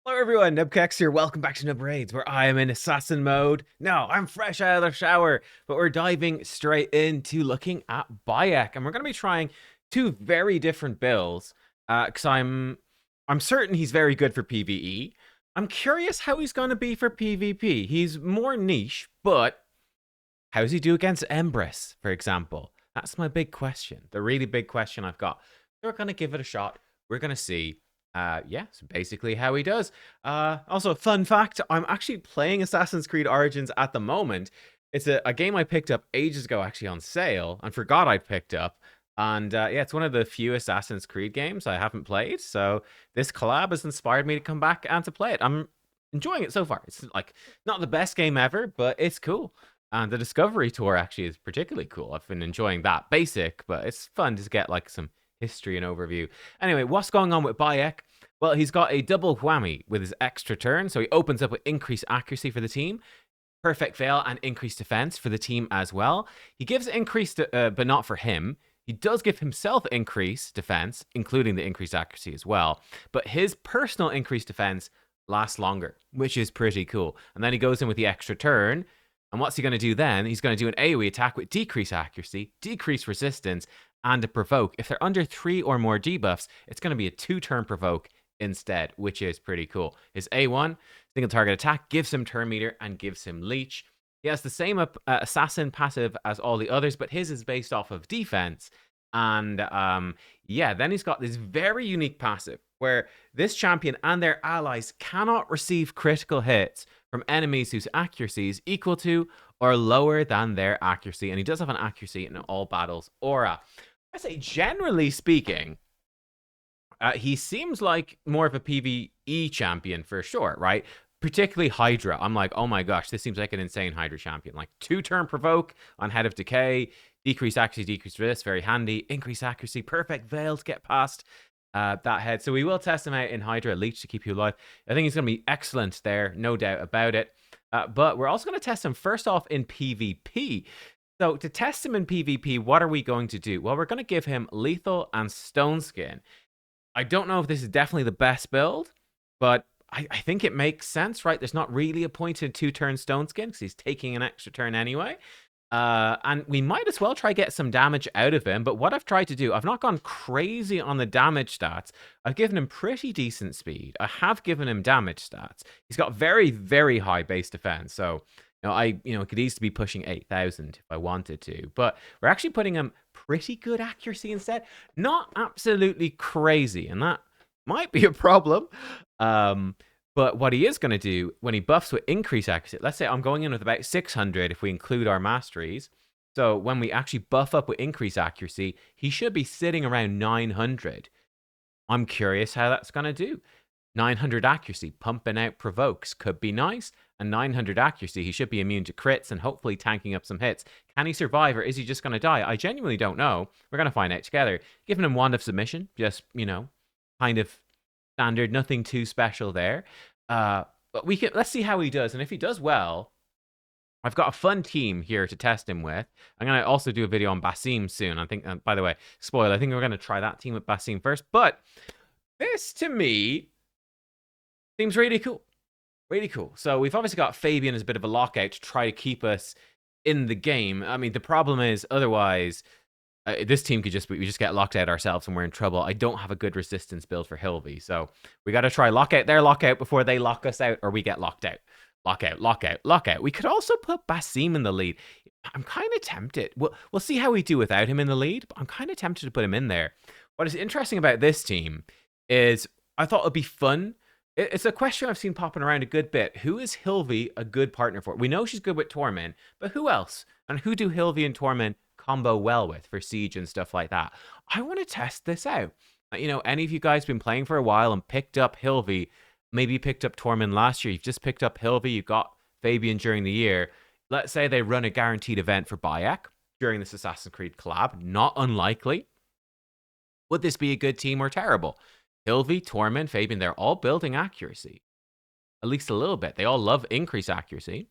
Hello everyone, nubkeks here. Welcome back to Nub Raids, where I am in assassin mode. No, I'm fresh out of the shower, but we're diving straight into looking at Bayek, and we're going to be trying two very different builds. Because I'm certain he's very good for PvE. I'm curious how he's going to be for PvP. He's more niche, but how does he do against Empress, for example? That's my big question. The really big question I've got. So we're going to give it a shot. We're going to see. Yeah, so basically how he does. Also, fun fact, I'm actually playing Assassin's Creed Origins at the moment. It's a game I picked up ages ago, actually on sale, and forgot I picked up. And yeah, it's one of the few Assassin's Creed games I haven't played. So this collab has inspired me to come back and to play it. I'm enjoying it so far. It's like not the best game ever, but it's cool. And the Discovery Tour actually is particularly cool. I've been enjoying that. Basic, but it's fun to get like some history and overview. Anyway, what's going on with Bayek? Well, he's got a double whammy with his extra turn. So he opens up with increased accuracy for the team, perfect fail, and increased defense for the team as well. He gives increased, but not for him. He does give himself increased defense, including the increased accuracy as well. But his personal increased defense lasts longer, which is pretty cool. And then he goes in with the extra turn. And what's he going to do then? He's going to do an AoE attack with decreased accuracy, decreased resistance, and a provoke. If they're under 3 or more debuffs, it's going to be a 2-turn provoke instead, which is pretty cool. His A1, single target attack, gives him turn meter and gives him leech. He has the same assassin passive as all the others, but his is based off of defense. And yeah, then he's got this very unique passive where this champion and their allies cannot receive critical hits from enemies whose accuracy is equal to or lower than their accuracy. And he does have an accuracy in all battles aura. I say, generally speaking, he seems like more of a PvE champion for sure, right? Particularly Hydra. I'm like, oh my gosh, this seems like an insane Hydra champion. Like 2-turn provoke on Head of Decay, decreased accuracy, decreased resist, very handy. Increased accuracy, perfect veil to get past that head. So we will test him out in Hydra Leech to keep you alive. I think he's going to be excellent there, no doubt about it. But we're also going to test him first off in PvP. So to test him in PvP, what are we going to do? Well, we're going to give him Lethal and Stone Skin. I don't know if this is definitely the best build, but I think it makes sense, right? There's not really a point in 2-turn Stone Skin because he's taking an extra turn anyway. And we might as well try get some damage out of him. But what I've tried to do, I've not gone crazy on the damage stats. I've given him pretty decent speed. I have given him damage stats. He's got very, very high base defense. So, I could easily be pushing 8,000 if I wanted to. But we're actually putting him pretty good accuracy instead. Not absolutely crazy. And that might be a problem. But what he is going to do when he buffs with increased accuracy, let's say I'm going in with about 600 if we include our masteries. So when we actually buff up with increased accuracy, he should be sitting around 900. I'm curious how that's going to do. 900 accuracy, pumping out provokes could be nice. And 900 accuracy, he should be immune to crits and hopefully tanking up some hits. Can he survive or is he just going to die? I genuinely don't know. We're going to find out together. Giving him Wand of Submission, just, kind of standard, nothing too special there. But let's see how he does. And if he does well, I've got a fun team here to test him with. I'm going to also do a video on Basim soon. I think, by the way, spoiler, I think we're going to try that team with Basim first. But this, to me, seems really cool. Really cool. So we've obviously got Fabian as a bit of a lockout to try to keep us in the game. I mean, the problem is otherwise this team could we just get locked out ourselves and we're in trouble. I don't have a good resistance build for Hilvy, so we got to try lock out their lockout before they lock us out or we get locked out. Lockout, lockout, lockout. We could also put Basim in the lead. I'm kind of tempted. We'll see how we do without him in the lead, but I'm kind of tempted to put him in there. What is interesting about this team is I thought it'd be fun. It's a question I've seen popping around a good bit. Who is Hilvy a good partner for? We know she's good with Torment, but who else? And who do Hilvy and Torment combo well with for Siege and stuff like that? I want to test this out. Any of you guys been playing for a while and picked up Hilvy, maybe you picked up Torment last year, you've just picked up Hilvy, you got Fabian during the year. Let's say they run a guaranteed event for Bayek during this Assassin's Creed collab. Not unlikely. Would this be a good team or terrible? Hilvy, Torment, Fabian, they're all building accuracy. At least a little bit. They all love increased accuracy.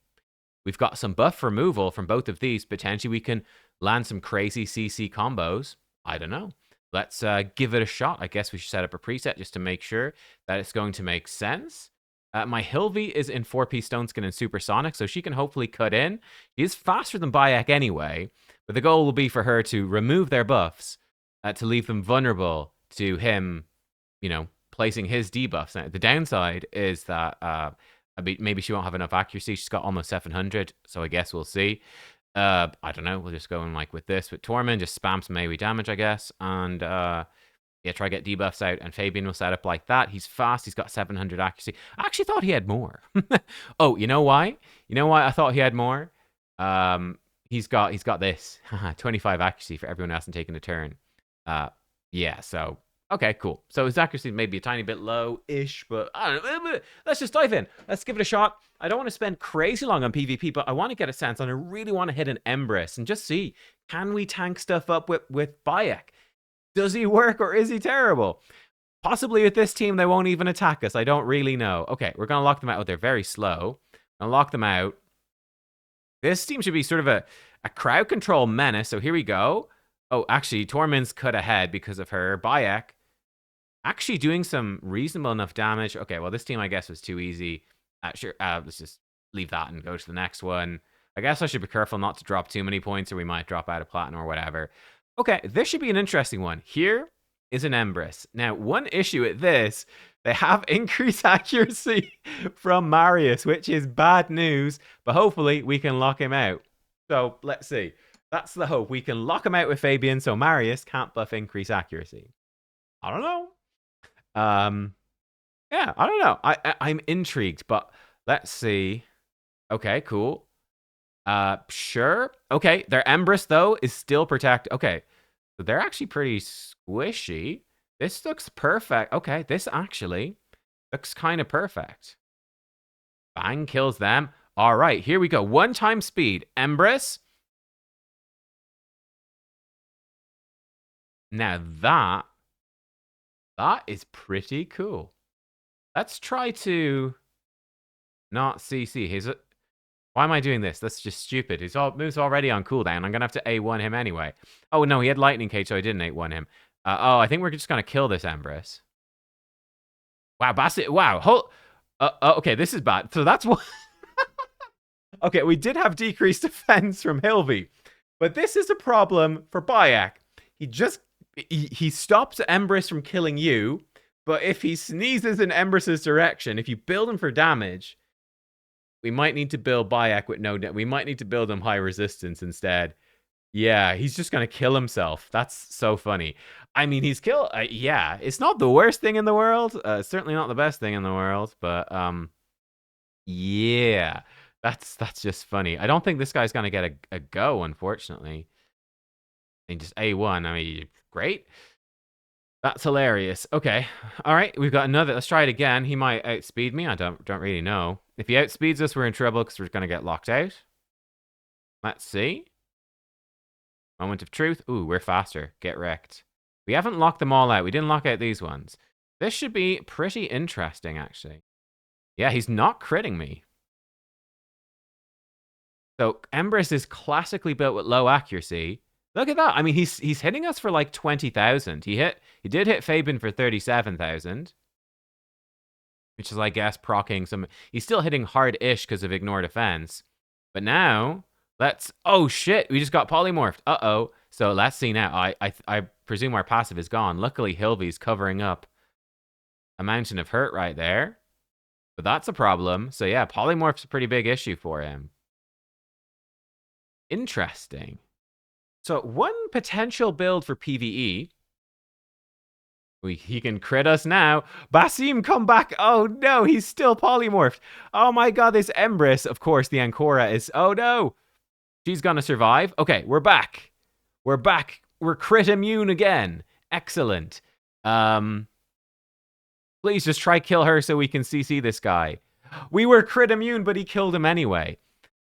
We've got some buff removal from both of these. Potentially we can land some crazy CC combos. I don't know. Let's give it a shot. I guess we should set up a preset just to make sure that it's going to make sense. My Hilvi is in 4-piece Stone Skin and Supersonic, so she can hopefully cut in. She is faster than Bayek anyway, but the goal will be for her to remove their buffs to leave them vulnerable to him, placing his debuffs. Now, the downside is that maybe she won't have enough accuracy. She's got almost 700, so I guess we'll see. I don't know. We'll just go in like with this. With Tormund, just spam some AoE damage, I guess, and try to get debuffs out, and Fabian will set up like that. He's fast. He's got 700 accuracy. I actually thought he had more. Oh, you know why? You know why I thought he had more? He's got this 25 accuracy for everyone who hasn't taken a turn. Yeah. So okay, cool. So his accuracy may be a tiny bit low-ish, but I don't know. Let's just dive in. Let's give it a shot. I don't want to spend crazy long on PvP, but I want to get a sense, and I really want to hit an Empress and just see, can we tank stuff up with Bayek? Does he work or is he terrible? Possibly with this team, they won't even attack us. I don't really know. Okay, we're going to lock them out. They're very slow. I'll lock them out. This team should be sort of a crowd control menace. So here we go. Oh, actually, Tormund's cut ahead because of her. Bayek actually doing some reasonable enough damage. Okay, well, this team, I guess, was too easy. Sure, let's just leave that and go to the next one. I guess I should be careful not to drop too many points or we might drop out of Platinum or whatever. Okay, this should be an interesting one. Here is an Empress. Now, one issue with this, they have increased accuracy from Marius, which is bad news, but hopefully we can lock him out. So, let's see. That's the hope. We can lock him out with Fabian so Marius can't buff increase accuracy. I don't know. Yeah, I don't know. I'm intrigued, but let's see. Okay, cool. Sure. Okay, their Empress, though, is still protect. Okay, so they're actually pretty squishy. This looks perfect. Okay, this actually looks kind of perfect. Bang, kills them. All right, here we go. One-time speed. Empress. Now that is pretty cool. Let's try to not CC. Why am I doing this? That's just stupid. His move's already on cooldown. I'm going to have to A1 him anyway. Oh, no, he had Lightning Cage, so I didn't A1 him. Oh, I think we're just going to kill this Empress. Wow, Bassett. Wow. Okay, this is bad. So that's what... Okay, we did have decreased defense from Hilvi. But this is a problem for Bayek. He stops Empress from killing you, but if he sneezes in Empress's direction, if you build him for damage... We might need to build Bayek with no... We might need to build him high resistance instead. Yeah, he's just going to kill himself. That's so funny. I mean, he's killed... yeah, it's not the worst thing in the world. Certainly not the best thing in the world. But, yeah. That's just funny. I don't think this guy's going to get a go, unfortunately. And just A1. I mean, great. That's hilarious. Okay. All right. We've got another. Let's try it again. He might outspeed me. I don't really know. If he outspeeds us, we're in trouble because we're going to get locked out. Let's see. Moment of truth. Ooh, we're faster. Get wrecked. We haven't locked them all out. We didn't lock out these ones. This should be pretty interesting, actually. Yeah, he's not critting me. So, Empress is classically built with low accuracy. Look at that. I mean, he's hitting us for like 20,000. He did hit Fabian for 37,000. Which is, I guess, proccing some... He's still hitting hard-ish because of ignore defense. But now, let's... Oh, shit. We just got polymorphed. Uh-oh. So let's see now. I presume our passive is gone. Luckily, Hilvi's covering up a mountain of hurt right there. But that's a problem. So yeah, polymorph's a pretty big issue for him. Interesting. So one potential build for PvE. He can crit us now. Basim, come back. Oh no, he's still polymorphed. Oh my god, this Empress. Of course, the Ancora is... Oh no. She's gonna survive. Okay, we're back. We're back. We're crit immune again. Excellent. Please just try kill her so we can CC this guy. We were crit immune, but he killed him anyway.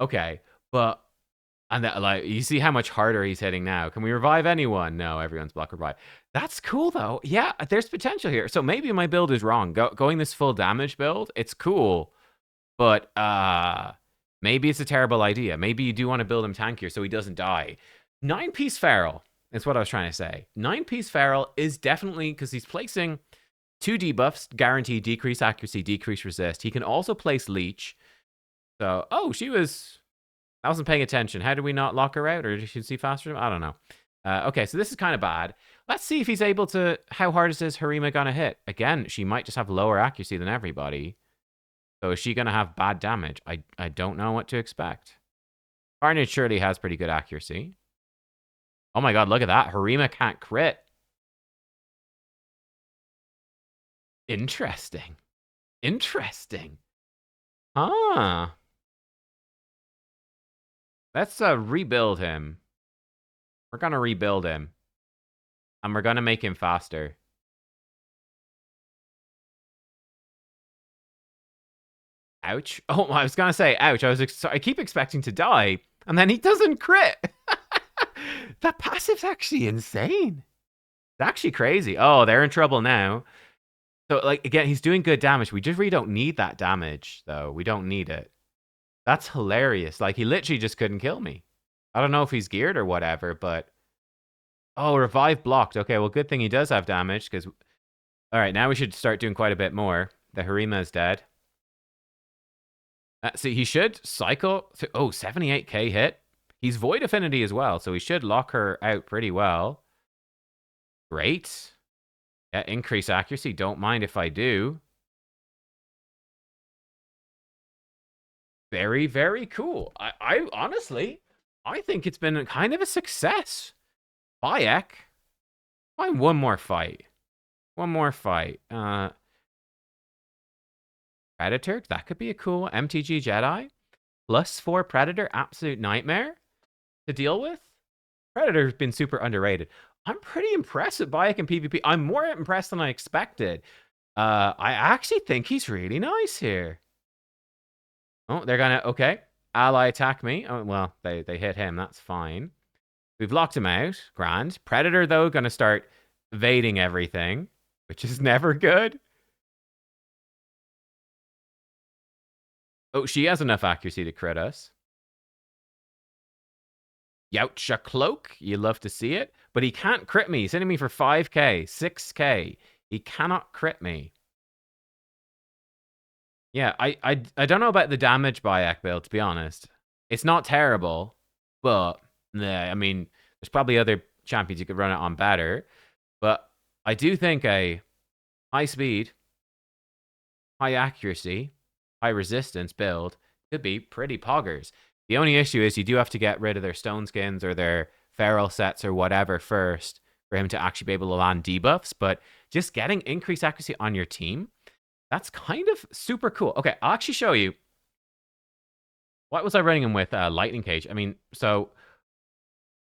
Okay, but... And that, like, you see how much harder he's hitting now. Can we revive anyone? No, everyone's block revive. That's cool, though. Yeah, there's potential here. So maybe my build is wrong. Going this full damage build, it's cool. But maybe it's a terrible idea. Maybe you do want to build him tankier so he doesn't die. 9-piece Feral is what I was trying to say. 9-piece Feral is definitely... Because he's placing 2 debuffs, guarantee decrease accuracy, decrease resist. He can also place leech. So, oh, I wasn't paying attention. How did we not lock her out? Or did she see faster? I don't know. Okay, so this is kind of bad. Let's see if he's able to... How hard is this Harima going to hit? Again, she might just have lower accuracy than everybody. So is she going to have bad damage? I don't know what to expect. Carnage surely has pretty good accuracy. Oh my god, look at that. Harima can't crit. Interesting. Interesting. Huh. Let's rebuild him. We're going to rebuild him. And we're going to make him faster. Ouch. Oh, I was going to say, ouch. I keep expecting to die. And then he doesn't crit. That passive's actually insane. It's actually crazy. Oh, they're in trouble now. So, like, again, he's doing good damage. We just really don't need that damage, though. We don't need it. That's hilarious. Like, he literally just couldn't kill me. I don't know if he's geared or whatever, but... Oh, revive blocked. Okay, well, good thing he does have damage, because... Alright, now we should start doing quite a bit more. The Harima is dead. See, he should cycle... Oh, 78k hit. He's Void Affinity as well, so he should lock her out pretty well. Great. Yeah, increase accuracy. Don't mind if I do. Very, very cool. I honestly, I think it's been kind of a success. Bayek. Find one more fight. One more fight. Predator. That could be a cool MTG Jedi. +4 Predator. Absolute nightmare to deal with. Predator's been super underrated. I'm pretty impressed with Bayek in PvP. I'm more impressed than I expected. I actually think he's really nice here. Oh, they're gonna... Okay. Ally attack me. Oh, well, they hit him. That's fine. We've locked him out. Grand. Predator, though, gonna start evading everything, which is never good. Oh, she has enough accuracy to crit us. Youcha Cloak. You love to see it. But he can't crit me. He's hitting me for 5k, 6k. He cannot crit me. Yeah, I don't know about the damage Bayek build, to be honest. It's not terrible, but yeah, I mean, there's probably other champions you could run it on better. But I do think a high speed, high accuracy, high resistance build could be pretty poggers. The only issue is you do have to get rid of their stone skins or their feral sets or whatever first for him to actually be able to land debuffs. But just getting increased accuracy on your team, that's kind of super cool. Okay, I'll actually show you. What was I running him with? Lightning Cage. I mean, so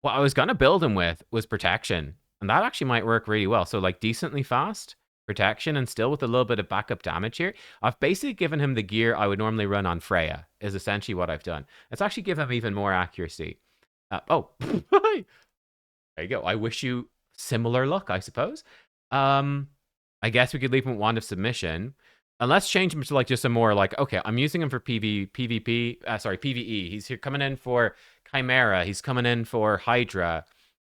what I was going to build him with was protection. And that actually might work really well. So like decently fast protection and still with a little bit of backup damage here. I've basically given him the gear I would normally run on Freya, is essentially what I've done. Let's actually give him even more accuracy. Oh, there you go. I wish you similar luck, I suppose. I guess we could leave him with Wand of Submission. And let's change him to like just a more like, okay, I'm using him for PvE. He's here coming in for Chimera. He's coming in for Hydra.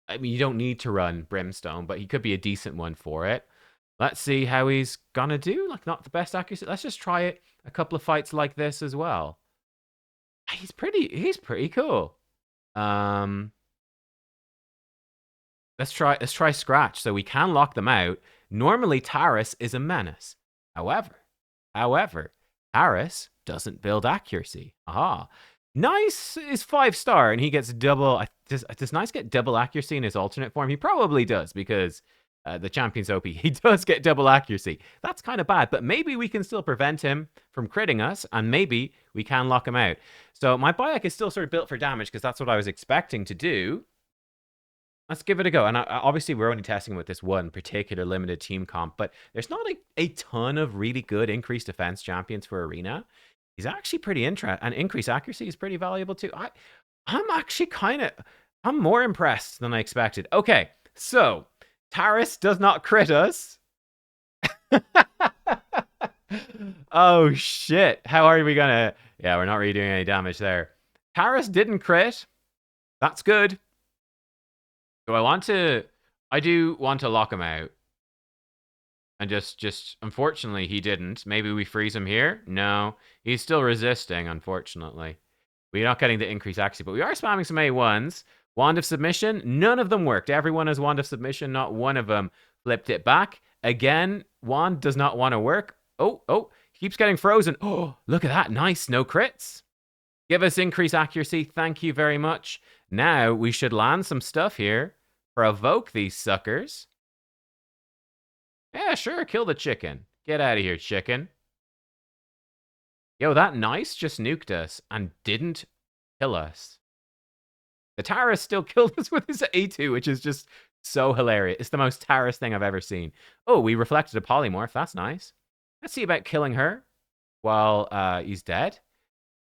I mean, you don't need to run Brimstone, but he could be a decent one for it. Let's see how he's gonna do. Like, not the best accuracy. Let's just try it a couple of fights like this as well. He's pretty cool. Let's try Scratch so we can lock them out. Normally, Taris is a menace. However, Taris doesn't build accuracy. Aha. Nice is 5-star, and he gets double... Does Nice get double accuracy in his alternate form? He probably does, because the champion's OP. He does get double accuracy. That's kind of bad, but maybe we can still prevent him from critting us, and maybe we can lock him out. So my Bayek is still sort of built for damage, because that's what I was expecting to do. Let's give it a go. And obviously, we're only testing with this one particular limited team comp, but there's not a ton of really good increased defense champions for Arena. He's actually pretty interesting, and increased accuracy is pretty valuable too. I'm actually I'm more impressed than I expected. Okay, so Taris does not crit us. Oh shit! How are we gonna? Yeah, we're not really doing any damage there. Taris didn't crit. That's good. I do want to lock him out. And just unfortunately, he didn't. Maybe we freeze him here? No. He's still resisting, unfortunately. We're not getting the increased accuracy, but we are spamming some A1s. Wand of Submission, none of them worked. Everyone has Wand of Submission, not one of them flipped it back. Again, Wand does not want to work. Oh, he keeps getting frozen. Oh, look at that. Nice, no crits. Give us increased accuracy, thank you very much. Now, we should land some stuff here. Provoke these suckers. Yeah, sure, kill the chicken. Get out of here, chicken. Yo, that nice just nuked us and didn't kill us. The Taurus still killed us with his A2, which is just so hilarious. It's the most Taurus thing I've ever seen. Oh, we reflected a polymorph. That's nice. Let's see about killing her while he's dead.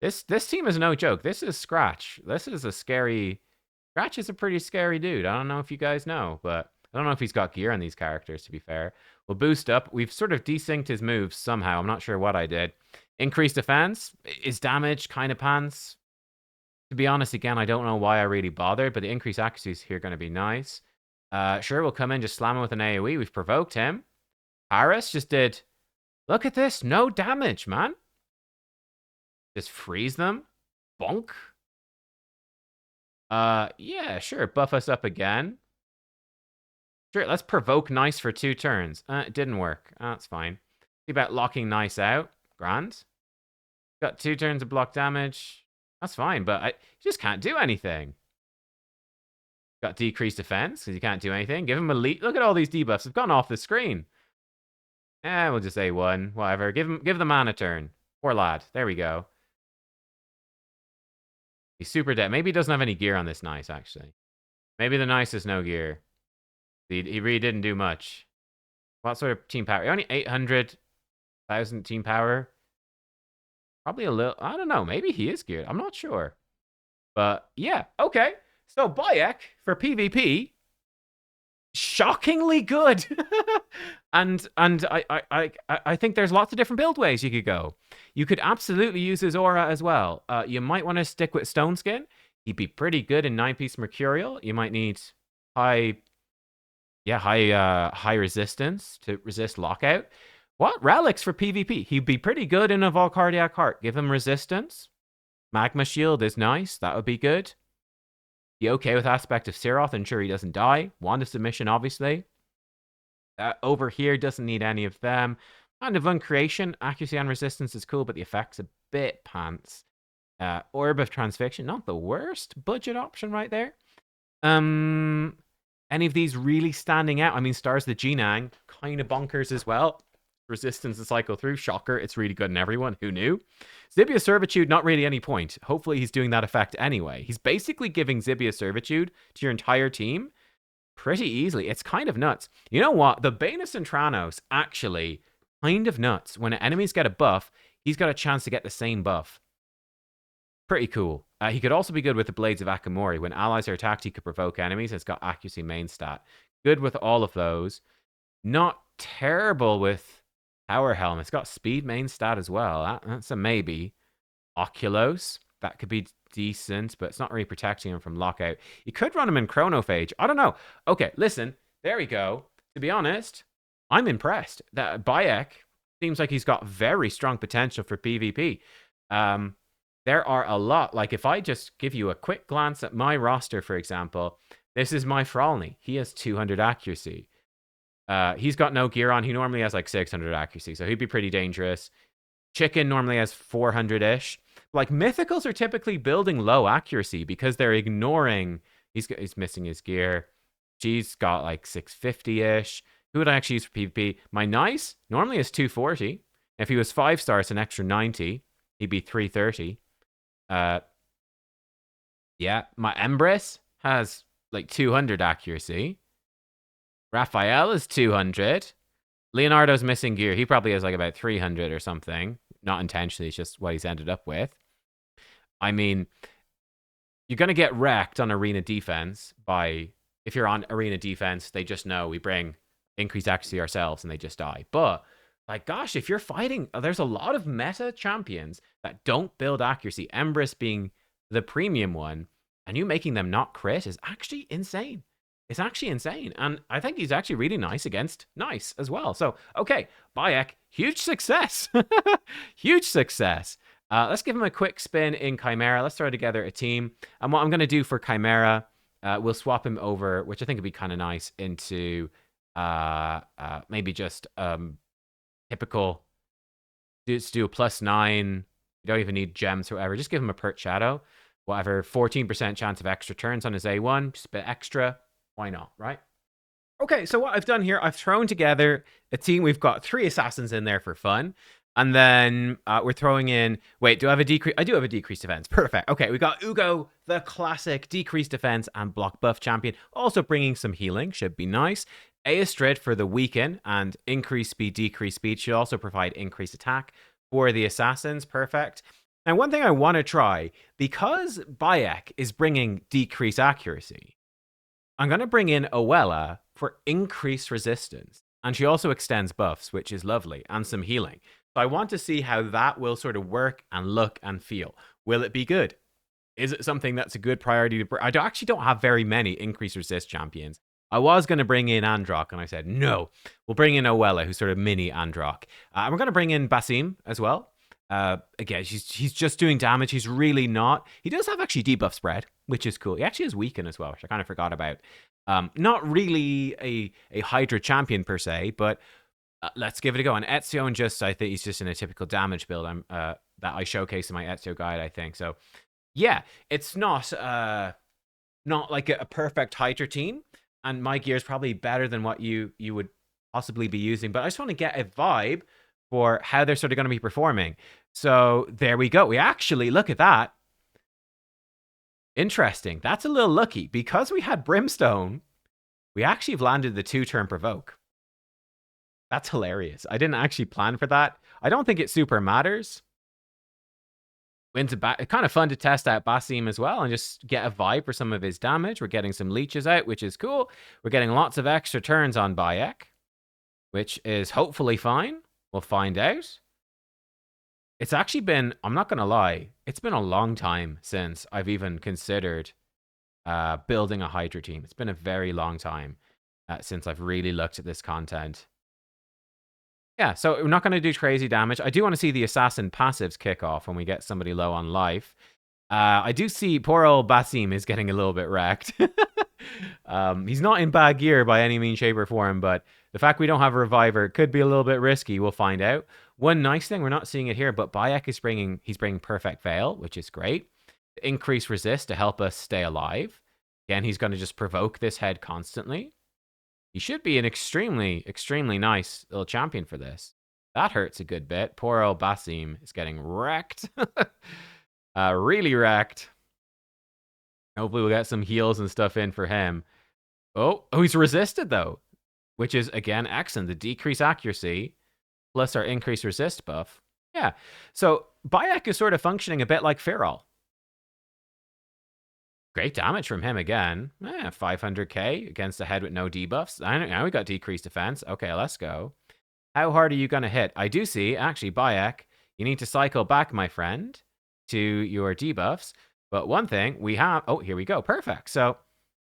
This team is no joke. This is Scratch. This is a scary... Scratch is a pretty scary dude. I don't know if you guys know, but I don't know if he's got gear on these characters, to be fair. We'll boost up. We've sort of desynced his moves somehow. I'm not sure what I did. Increased defense. Is damage kind of pants? To be honest, again, I don't know why I really bothered, but the increased accuracy is here going to be nice. Sure, we'll come in, just slam him with an AoE. We've provoked him. Paris just did... Look at this. No damage, man. Just freeze them. Bonk. Yeah, sure. Buff us up again. Sure, let's provoke Nice for 2 turns. It didn't work. That's fine. See about locking Nice out. Grand. Got 2 turns of block damage. That's fine, but I just can't do anything. Got decreased defense because you can't do anything. Give him a lead. Look at all these debuffs. They've gone off the screen. We'll just say 1. Whatever. Give the man a turn. Poor lad. There we go. He's super dead. Maybe he doesn't have any gear on this Nice, actually. Maybe the Nice has no gear. He really didn't do much. What sort of team power? Only 800,000 team power. Probably a little... I don't know. Maybe he is geared. I'm not sure. But, yeah. Okay. So, Bayek, for PvP, shockingly good. and I think there's lots of different build ways you could go. You could absolutely use his aura as well. You might want to stick with Stone Skin. He'd be pretty good in 9-piece Mercurial. You might need high resistance to resist lockout. What? Relics for PvP. He'd be pretty good in a Volcardiac Heart. Give him resistance. Magma Shield is nice. That would be good. Be okay with Aspect of Siroth. Ensure he doesn't die. Wand of Submission, obviously. Over here, doesn't need any of them. Kind of Uncreation. Accuracy and Resistance is cool, but the effect's a bit pants. Orb of Transfixion. Not the worst budget option right there. Any of these really standing out? I mean, Stars the Jinang. Kind of bonkers as well. Resistance to cycle through. Shocker. It's really good in everyone. Who knew? Zibia Servitude, not really any point. Hopefully he's doing that effect anyway. He's basically giving Zibia Servitude to your entire team pretty easily. It's kind of nuts. You know what? The Banus and Tranos actually kind of nuts. When enemies get a buff, he's got a chance to get the same buff. Pretty cool. He could also be good with the Blades of Akamori. When allies are attacked, he could provoke enemies. It's got accuracy main stat. Good with all of those. Not terrible with Power Helm. It's got speed main stat as well. That's a maybe. Oculos. That could be decent, but it's not really protecting him from lockout. You could run him in Chronophage. I don't know. Okay, listen. There we go. To be honest, I'm impressed. That Bayek seems like he's got very strong potential for PvP. There are a lot. Like, if I just give you a quick glance at my roster, for example, this is my Frolny. He has 200 accuracy. He's got no gear on. He normally has like 600 accuracy, so he'd be pretty dangerous. Chicken normally has 400-ish. Like, Mythicals are typically building low accuracy because they're ignoring... He's missing his gear. She's got like 650-ish. Who would I actually use for PvP? My Nice normally is 240. If he was 5 stars, an extra 90. He'd be 330. Yeah, my Empress has like 200 accuracy. Raphael is 200. Leonardo's missing gear. He probably has like about 300 or something. Not intentionally, it's just what he's ended up with. I mean, you're going to get wrecked on arena defense by... If you're on arena defense, they just know we bring increased accuracy ourselves and they just die. But, like, gosh, if you're fighting... There's a lot of meta champions that don't build accuracy. Empress being the premium one, and you making them not crit is actually insane. It's actually insane. And I think he's actually really nice against nice as well. So, okay, Bayek, huge success. Huge success. Let's give him a quick spin in Chimera. Let's throw together a team. And what I'm going to do for Chimera, we'll swap him over, which I think would be kind of nice, into maybe just typical. Let's do a +9. You don't even need gems or whatever. Just give him a pert shadow. Whatever, 14% chance of extra turns on his A1. Just a bit extra. Why not, right? Okay, so what I've done here, I've thrown together a team. We've got 3 assassins in there for fun. And then we're throwing in... Wait, do I have a decrease? I do have a decreased defense. Perfect. Okay, we got Ugo, the classic decreased defense and block buff champion. Also bringing some healing. Should be nice. Aestrid for the weaken and increased speed, decreased speed. Should also provide increased attack for the assassins. Perfect. Now, one thing I want to try, because Bayek is bringing decreased accuracy, I'm going to bring in Owella for increased resistance. And she also extends buffs, which is lovely, and some healing. So I want to see how that will sort of work and look and feel. Will it be good? Is it something that's a good priority? I actually don't have very many increased resist champions. I was going to bring in Androck, and I said, no, we'll bring in Owella, who's sort of mini Androck. And we're going to bring in Basim as well. Again, he's just doing damage. He's really not. He does have actually debuff spread, which is cool. He actually has weaken as well, which I kind of forgot about. Not really a Hydra champion per se, but let's give it a go. And Ezio I think he's just in a typical damage build that I showcase in my Ezio guide, I think. So yeah, it's not like a perfect Hydra team. And my gear is probably better than what you would possibly be using. But I just want to get a vibe for how they're sort of going to be performing. So there we go. We actually, look at that. Interesting. That's a little lucky. Because we had Brimstone, we actually have landed the 2-turn provoke. That's hilarious. I didn't actually plan for that. I don't think it super matters. It's kind of fun to test out Basim as well and just get a vibe for some of his damage. We're getting some leeches out, which is cool. We're getting lots of extra turns on Bayek, which is hopefully fine. We'll find out. It's actually been, I'm not going to lie, it's been a long time since I've even considered building a Hydra team. It's been a very long time since I've really looked at this content. Yeah, so we're not going to do crazy damage. I do want to see the assassin passives kick off when we get somebody low on life. I do see poor old Basim is getting a little bit wrecked. He's not in bad gear by any means, shape, or form, but the fact we don't have a reviver could be a little bit risky. We'll find out. One nice thing, we're not seeing it here, but Bayek is bringing perfect veil, which is great. Increase resist to help us stay alive. Again, he's going to just provoke this head constantly. He should be an extremely, extremely nice little champion for this. That hurts a good bit. Poor old Basim is getting wrecked. Really wrecked. Hopefully we'll get some heals and stuff in for him. Oh, he's resisted though, which is, again, excellent. The decreased accuracy plus our increased resist buff. Yeah, so Bayek is sort of functioning a bit like Feral. Great damage from him again. 500k against a head with no debuffs. Now we got decreased defense. Okay, let's go. How hard are you going to hit? I do see, actually, Bayek, you need to cycle back, my friend, to your debuffs. But one thing we have... Oh, here we go. Perfect. So,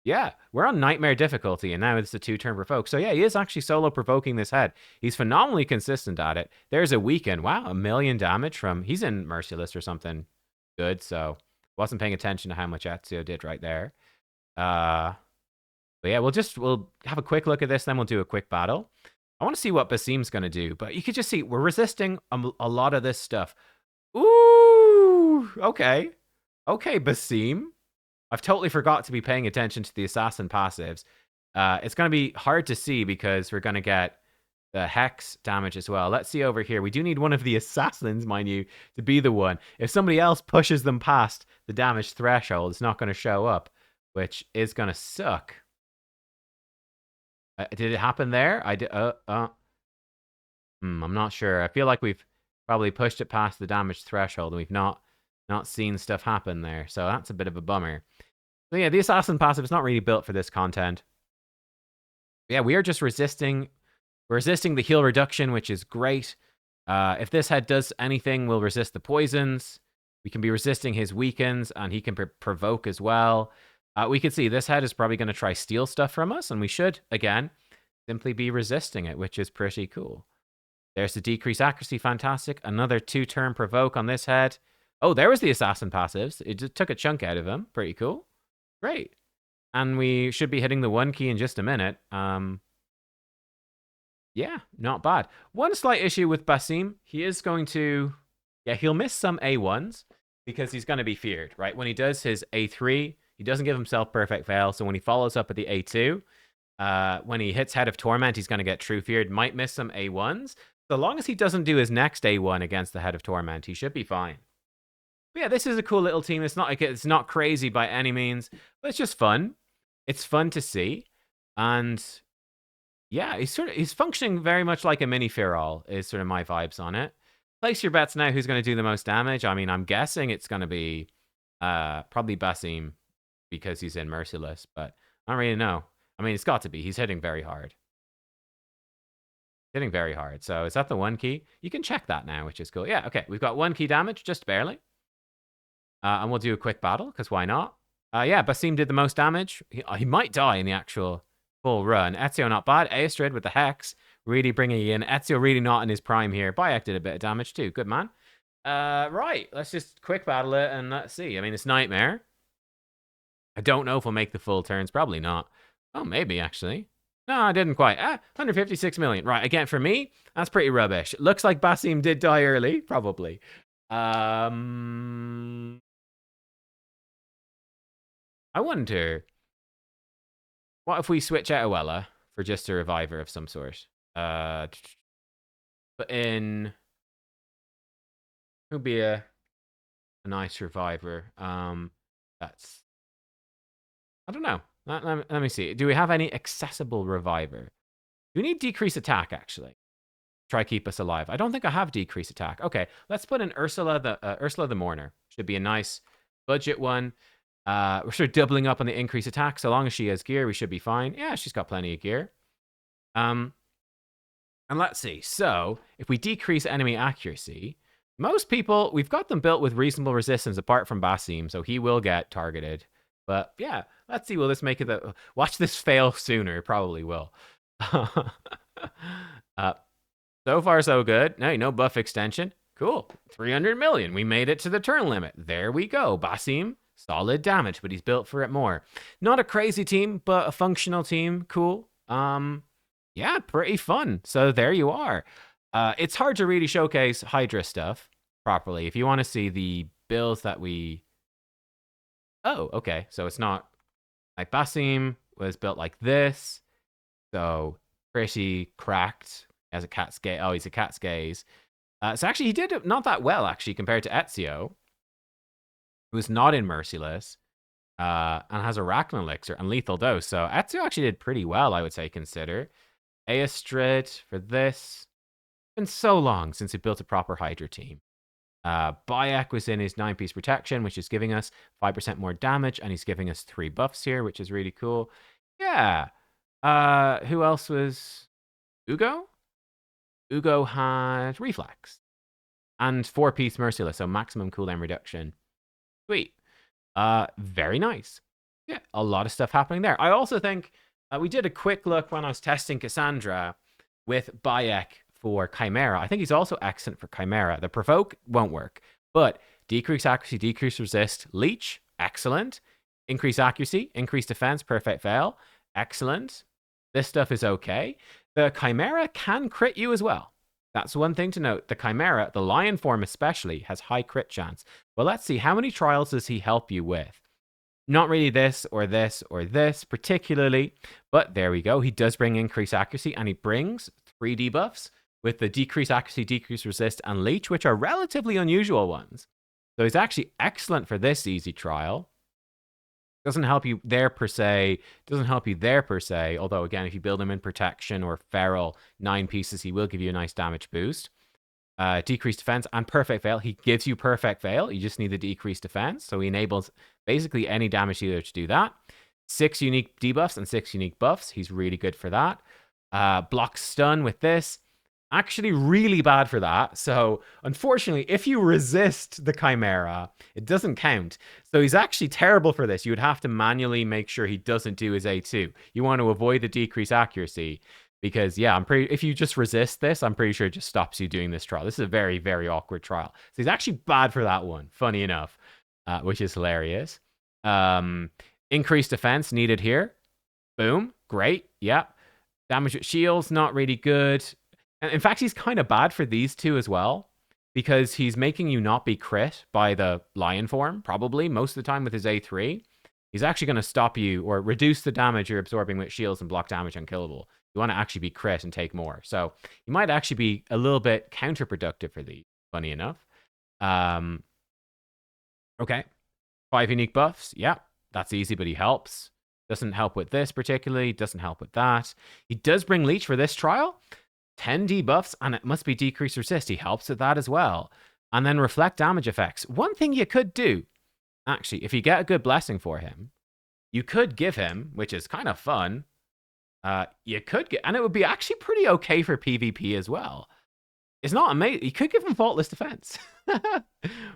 yeah, we're on Nightmare difficulty, and now it's the 2-turn provoke. So, yeah, he is actually solo provoking this head. He's phenomenally consistent at it. There's a weaken. Wow, 1 million damage from... He's in Merciless or something good, so... Wasn't paying attention to how much Ezio did right there. But yeah, we'll have a quick look at this, then we'll do a quick battle. I want to see what Basim's going to do, but you could just see we're resisting a lot of this stuff. Ooh, okay. Okay, Basim. I've totally forgot to be paying attention to the assassin passives. It's going to be hard to see because we're going to get the hex damage as well. Let's see over here. We do need one of the assassins, mind you, to be the one. If somebody else pushes them past the damage threshold, it's not going to show up, which is going to suck. Did it happen there? I did. I'm not sure. I feel like we've probably pushed it past the damage threshold, and we've not seen stuff happen there. So that's a bit of a bummer. So yeah, the assassin passive is not really built for this content. Yeah, we are just resisting. We're resisting the heal reduction, which is great. If this head does anything, we'll resist the poisons. We can be resisting his weakens, and he can provoke as well. We can see this head is probably going to try steal stuff from us, and we should, again, simply be resisting it, which is pretty cool. There's the decrease accuracy, fantastic. Another 2-turn provoke on this head. Oh, there was the assassin passives. It just took a chunk out of him. Pretty cool. Great. And we should be hitting the 1 key in just a minute. Yeah, not bad. One slight issue with Basim, he is going to... Yeah, he'll miss some A1s because he's going to be feared, right? When he does his A3, he doesn't give himself perfect fail. So when he follows up at the A2, when he hits Head of Torment, he's going to get true feared. Might miss some A1s. So long as he doesn't do his next A1 against the Head of Torment, he should be fine. But yeah, this is a cool little team. It's not like it's not crazy by any means, but it's just fun. It's fun to see. And yeah, he's functioning very much like a mini Feral is sort of my vibes on it. Place your bets now who's going to do the most damage. I mean, I'm guessing it's going to be probably Basim because he's in Merciless, but I don't really know. I mean, it's got to be. He's hitting very hard. Hitting very hard. So is that the 1 key? You can check that now, which is cool. Yeah, okay. We've got 1 key damage, just barely. And we'll do a quick battle, because why not? Yeah, Basim did the most damage. He might die in the actual full run. Ezio not bad. Aestrid with the Hex, really bringing in. Ezio really not in his prime here. Bayek did a bit of damage too. Good man. Right, let's just quick battle it and let's see. I mean, it's Nightmare. I don't know if we'll make the full turns. Probably not. Oh, maybe, actually. No, I didn't quite. 156 million. Right, again, for me, that's pretty rubbish. Looks like Basim did die early. Probably. I wonder, what if we switch out Oella for just a reviver of some sort? But in... Who'd be a nice reviver? That's... I don't know. Let me see. Do we have any accessible reviver? Do we need decrease attack, actually? Try keep us alive. I don't think I have decrease attack. Okay, let's put in Ursula the Mourner. Should be a nice budget one. We're sort of doubling up on the increase attack. So long as she has gear, we should be fine. Yeah, she's got plenty of gear. And let's see. So if we decrease enemy accuracy, most people, we've got them built with reasonable resistance apart from Basim, so he will get targeted. But yeah, let's see. Will this make it that... Watch this fail sooner. Probably will. So far, so good. No buff extension. Cool. 300 million. We made it to the turn limit. There we go. Basim, solid damage, but he's built for it more. Not a crazy team, but a functional team. Cool. Yeah, pretty fun. So there you are. It's hard to really showcase Hydra stuff properly. If you want to see the builds that we... Oh, okay. So it's not... Like Basim was built like this. So pretty cracked. As a cat's gaze. Oh, he's a cat's gaze. So actually, he did not that well, actually, compared to Ezio, who is not in Merciless, and has a Arachne Elixir and Lethal Dose. So Ezio actually did pretty well, I would say, consider. Aestrid for this. It's been so long since we built a proper Hydra team. Bayek was in his 9-piece protection, which is giving us 5% more damage, and he's giving us 3 buffs here, which is really cool. Yeah. Who else was... Ugo? Ugo had Reflex. And 4-piece Merciless, so maximum cooldown reduction. Sweet. Very nice. Yeah, a lot of stuff happening there. I also think we did a quick look when I was testing Cassandra with Bayek for Chimera. I think he's also excellent for Chimera. The Provoke won't work, but decrease accuracy, decrease resist, Leech, excellent. Increase accuracy, increase defense, perfect fail, excellent. This stuff is okay. The Chimera can crit you as well. That's one thing to note. The Chimera, the Lion form especially, has high crit chance. Well, let's see. How many trials does he help you with? Not really this or this or this particularly, but there we go. He does bring increased accuracy, and he brings 3 debuffs with the decrease accuracy, decrease resist, and leech, which are relatively unusual ones. So he's actually excellent for this easy trial. Doesn't help you there per se. Doesn't help you there per se. Although, again, if you build him in protection or feral 9 pieces, he will give you a nice damage boost. Decreased defense and perfect fail. He gives you perfect fail. You just need the decreased defense. So he enables basically any damage dealer to do that. 6 unique debuffs and 6 unique buffs. He's really good for that. Block stun with this. Actually really bad for that. So unfortunately, if you resist the Chimera, it doesn't count. So he's actually terrible for this. You would have to manually make sure he doesn't do his A2. You want to avoid the decreased accuracy because, yeah, if you just resist this, I'm pretty sure it just stops you doing this trial. This is a very, very awkward trial. So he's actually bad for that one, funny enough, which is hilarious. Increased defense needed here. Boom. Great. Yeah. Damage with shields, not really good. In fact, he's kind of bad for these two as well, because he's making you not be crit by the lion form, probably, most of the time with his A3. He's actually going to stop you or reduce the damage you're absorbing with shields and block damage unkillable. You want to actually be crit and take more. So he might actually be a little bit counterproductive for these, funny enough. Okay. 5 unique buffs. Yeah, that's easy, but he helps. Doesn't help with this particularly. Doesn't help with that. He does bring Leech for this trial. 10 debuffs, and it must be decreased resist. He helps with that as well. And then reflect damage effects. One thing you could do, actually, if you get a good blessing for him, you could give him, which is kind of fun, you could get, and it would be actually pretty okay for PvP as well. It's not amazing. You could give him Faultless Defense,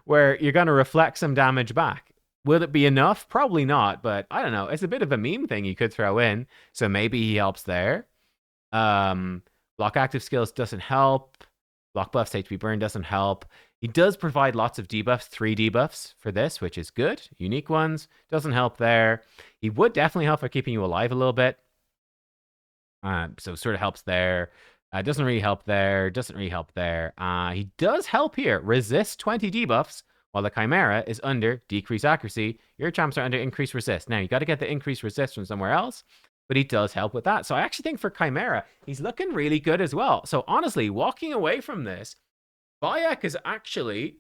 where you're going to reflect some damage back. Will it be enough? Probably not, but I don't know. It's a bit of a meme thing you could throw in, so maybe he helps there. Block active skills doesn't help. Block buffs, HP burn doesn't help. He does provide lots of debuffs, 3 debuffs for this, which is good. Unique ones, doesn't help there. He would definitely help for keeping you alive a little bit. So sort of helps there. Doesn't really help there, doesn't really help there. He does help here. Resist 20 debuffs while the Chimera is under decreased accuracy. Your champs are under increased resist. Now, you got to get the increased resist from somewhere else, but he does help with that. So I actually think for Chimera, he's looking really good as well. So honestly, walking away from this, Bayek has actually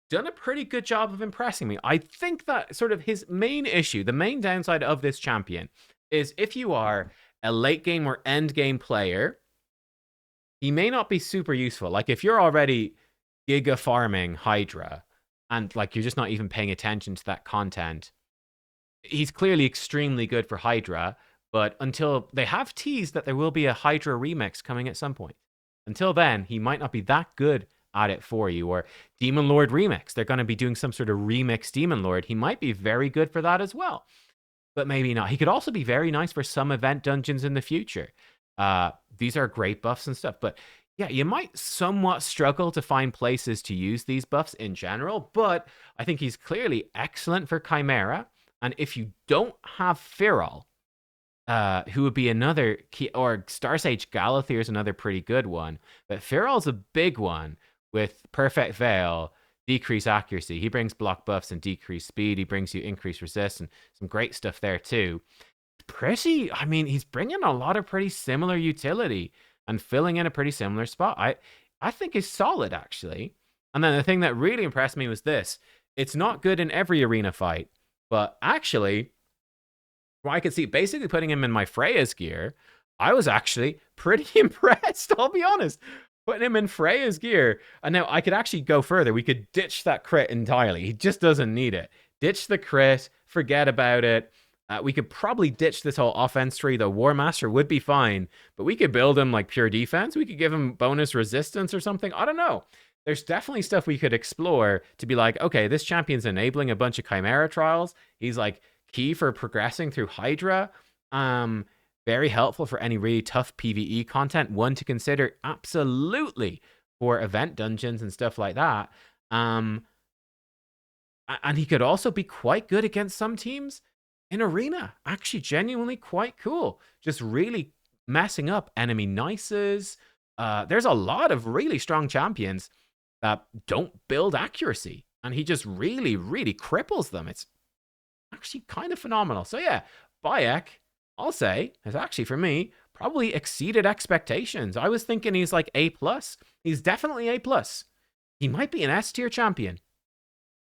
done a pretty good job of impressing me. I think that sort of his main issue, the main downside of this champion, is if you are a late game or end game player, he may not be super useful. Like if you're already giga farming Hydra and like you're just not even paying attention to that content, he's clearly extremely good for Hydra, but until they have teased that there will be a Hydra remix coming at some point. Until then, he might not be that good at it for you. Or Demon Lord remix. They're going to be doing some sort of remix Demon Lord. He might be very good for that as well, but maybe not. He could also be very nice for some event dungeons in the future. These are great buffs and stuff, but yeah, you might somewhat struggle to find places to use these buffs in general, but I think he's clearly excellent for Chimera. And if you don't have Firol, who would be another key, or Star Sage Galathir is another pretty good one, but Firol's a big one with Perfect Veil, decreased accuracy. He brings block buffs and decreased speed. He brings you increased resist and some great stuff there too. I mean, he's bringing a lot of pretty similar utility and filling in a pretty similar spot. I think is solid, actually. And then the thing that really impressed me was this. It's not good in every arena fight, but actually, well, I could see basically putting him in my Freya's gear, I was actually pretty impressed, I'll be honest. Putting him in Freya's gear, and now I could actually go further. We could ditch that crit entirely. He just doesn't need it. Ditch the crit, forget about it. We could probably ditch this whole offense tree. The War Master would be fine, but we could build him like pure defense. We could give him bonus resistance or something. I don't know. There's definitely stuff we could explore to be like, okay, this champion's enabling a bunch of Chimera trials. He's like key for progressing through Hydra. Very helpful for any really tough PvE content. One to consider absolutely for event dungeons and stuff like that. And he could also be quite good against some teams in arena. Actually, genuinely quite cool. Just really messing up enemy nices. There's a lot of really strong champions that don't build accuracy, and he just really, really cripples them. It's actually kind of phenomenal. So yeah, Bayek, I'll say, has actually, for me, probably exceeded expectations. I was thinking he's like A+. He's definitely A+. He might be an S-tier champion.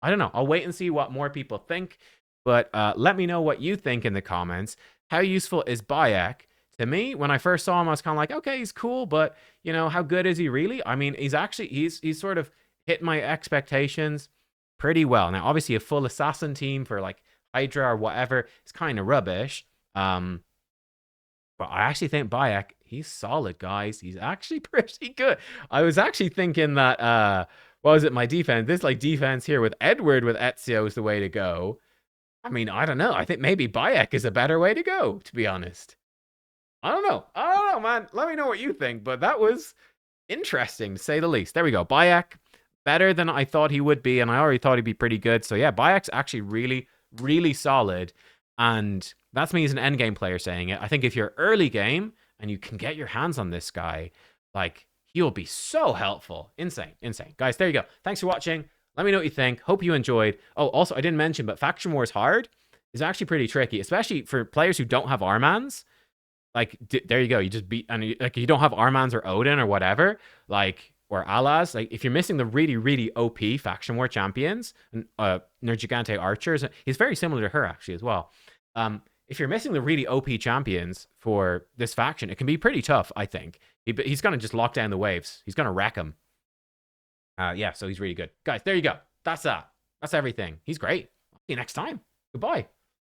I don't know. I'll wait and see what more people think. But let me know what you think in the comments. How useful is Bayek? To me, when I first saw him, I was kind of like, okay, he's cool, but, you know, how good is he really? I mean, he's sort of hit my expectations pretty well. Now, obviously, a full assassin team for, like, Hydra or whatever is kind of rubbish. But I actually think Bayek, he's solid, guys. He's actually pretty good. I was actually thinking that, what was it, my defense? This, like, defense here with Edward with Ezio is the way to go. I mean, I don't know. I think maybe Bayek is a better way to go, to be honest. I don't know. I don't know, man. Let me know what you think. But that was interesting, to say the least. There we go. Bayek, better than I thought he would be, and I already thought he'd be pretty good. So yeah, Bayek's actually really, really solid. And that's me as an endgame player saying it. I think if you're early game and you can get your hands on this guy, like, he'll be so helpful. Insane, insane. Guys, there you go. Thanks for watching. Let me know what you think. Hope you enjoyed. Oh, also, I didn't mention, but Faction Wars Hard is actually pretty tricky, especially for players who don't have Armans. Like, there you go. You just beat, and like, you don't have Armans or Odin or whatever, like, or Alas. Like, if you're missing the really, really OP Faction War champions, and Nergigante archers, he's very similar to her, actually, as well. If you're missing the really OP champions for this faction, it can be pretty tough, I think. He's going to just lock down the waves. He's going to wreck them. Yeah, so he's really good. Guys, there you go. That's that. That's everything. He's great. See you next time. Goodbye.